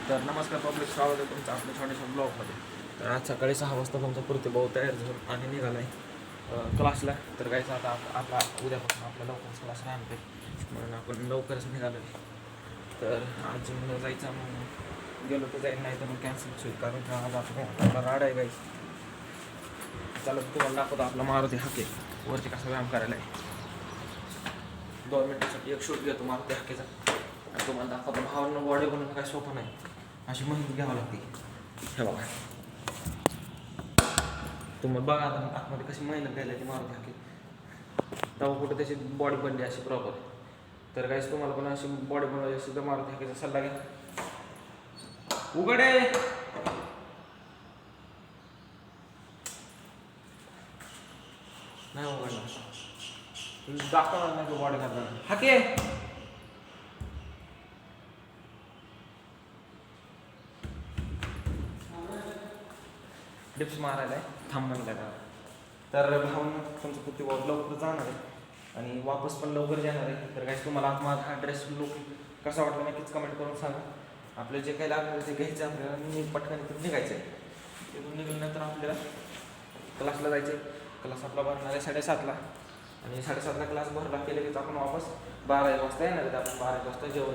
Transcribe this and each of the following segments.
तर नमस्कार पब्लिक, स्वागत आहे तुमचं आपल्या छोट्याशा ब्लॉगमध्ये. तर आज सकाळी 6 वाजता तुमचा पुरते भाऊ तयार झाला आणि निघाला आहे क्लासला. तर काहीच आता आपला उद्यापासून आपल्या लवकरच क्लास राहणार आहे, म्हणून आपण लवकरच निघालो आहे. तर आज मला जायचं, म्हणून गेलो तर जाईल, नाही तर मग कॅन्सलच होईल, कारण की आज आपला राड आहे गाईस. चला तुम्हाला दाखवतो आपला मारुती हाके वरती कसा व्यायाम करायला आहे. 2 मिनिटासाठी एक शूट घेतो मारुती हाकेचा आणि तुम्हाला दाखवतो. भावांना बॉडी बनवणं काय सोपं नाही, अशी मेहनत घ्यावं लागते. हे बघा, तुम्ही बघा आता आतमध्ये कशी मेहनत घ्यायला ती मारुती हाके, तेव्हा कुठं त्याची बॉडी बनली अशी प्रॉपर. तर काहीच तुम्हाला पण अशी बॉडी बनवायची असेल तर मारुती हाकेचा सल्ला घ्या. उघडे नाही उघडला, दाखवणार नाही तो बॉडी करताना. हाके डिप्स मारायला आहे, थांब म्हणलं का. तर भाऊन तुमचं कुठे लवकर जाणार आहे आणि वापस पण लवकर येणार आहे. तर काहीच तुम्हाला माझा हा ड्रेस लुक कसा वाटला नक्कीच कमेंट करून सांगा. आपलं जे काही लागणार ते घ्यायचं आपल्याला आणि पटकन इथून निघायचं आहे. तिथून निघाल्यानंतर आपल्याला क्लासला जायचं आहे. क्लास आपला भरणार आहे 7:30ला आणि 7:30ला क्लास भरला केले की आपण वापस 12 वाजता येणार आहे. आपण 12 वाजता जेवण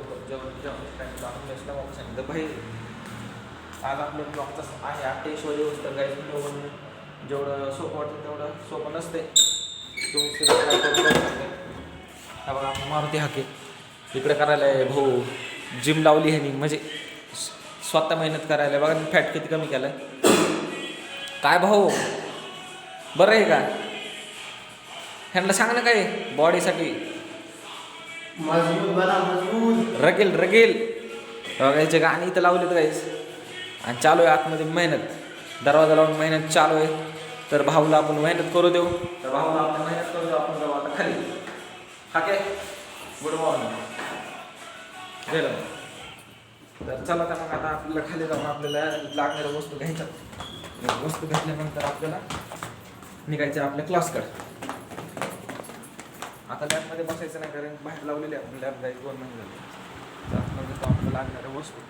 टाईमला आपण बेस्टला वापस येणार. तर भाई आज आपल्या ब्लॉगचं आहे 28 दिवस. तर काही जेवढं सोपं वाटतं तेवढं सोपं नसते. हा बघा मारुती हाके इकडे करायला आहे भाऊ. जिम लावली ह्यानी, म्हणजे स्वतः मेहनत करायला. बघा फॅट किती कमी केलं काय भाऊ, बरं आहे का? ह्यांना सांग ना काय बॉडीसाठी रगेल रगेल. बघायचे गाणी इथं लावले तर काहीच आणि चालू आहे आतमध्ये मेहनत. दरवाजा लावून मेहनत चालू आहे. तर भाऊला आपण मेहनत करू देऊ. तर भाऊला आपण मेहनत करू देऊ. आपण जाऊ आता खाली. हाके गुड मॉर्निंग गेलं. तर चला तर मग आता आपल्याला खाली जाऊन आपल्याला लागणाऱ्या वस्तू घ्यायच्या. वस्तू घेतल्यानंतर आपल्याला निघायचं आपल्या क्लासकडे. आता लॅबमध्ये बसायचं नाही, कारण बाहेर लावलेली आहे आपण लॅब जायचं 2 महिने झाले. तर आतमध्ये तो आपल्याला लागणाऱ्या वस्तू.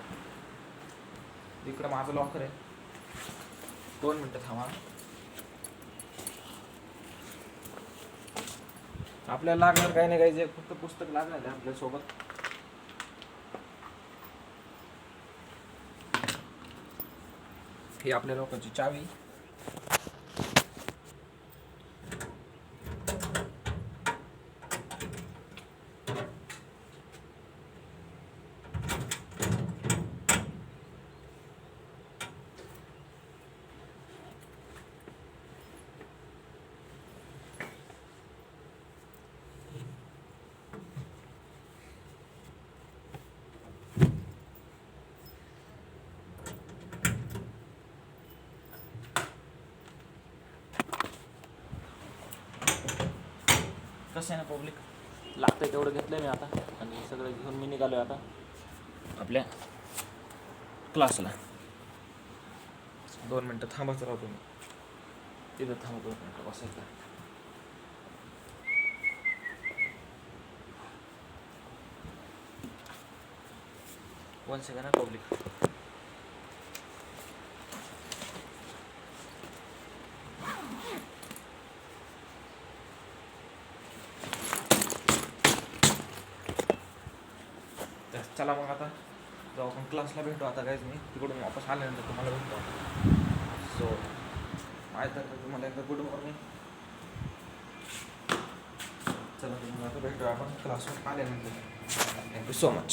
इकडं माझं लॉकर आहे, 2 मिनटं थांबा. आपल्याला लागणार काही नाही, काही जे फक्त पुस्तक लागणार आहे आपल्यासोबत. ही आपल्या लोकांची चावी. कसं आहे ना पब्लिक, लागतंय तेवढं घेतलं मी आता आणि सगळं घेऊन मी निघालो आता आपल्या क्लासला. 2 मिनटं थांबायचं राहतो मी तिथं. थांबा 2 मिनटं बसायचं. वन सेकंड ना पब्लिक. चला मग आता जाऊ आपण क्लासला. भेटू आता काहीच मी तिकडून वापस आल्यानंतर तुम्हाला भेटतो. सो माझ्या तर तुम्हाला एकदा गुड मॉर्निंग. चला तुम्हाला आता भेटू आपण क्लासवर आल्यानंतर. Thank you so much.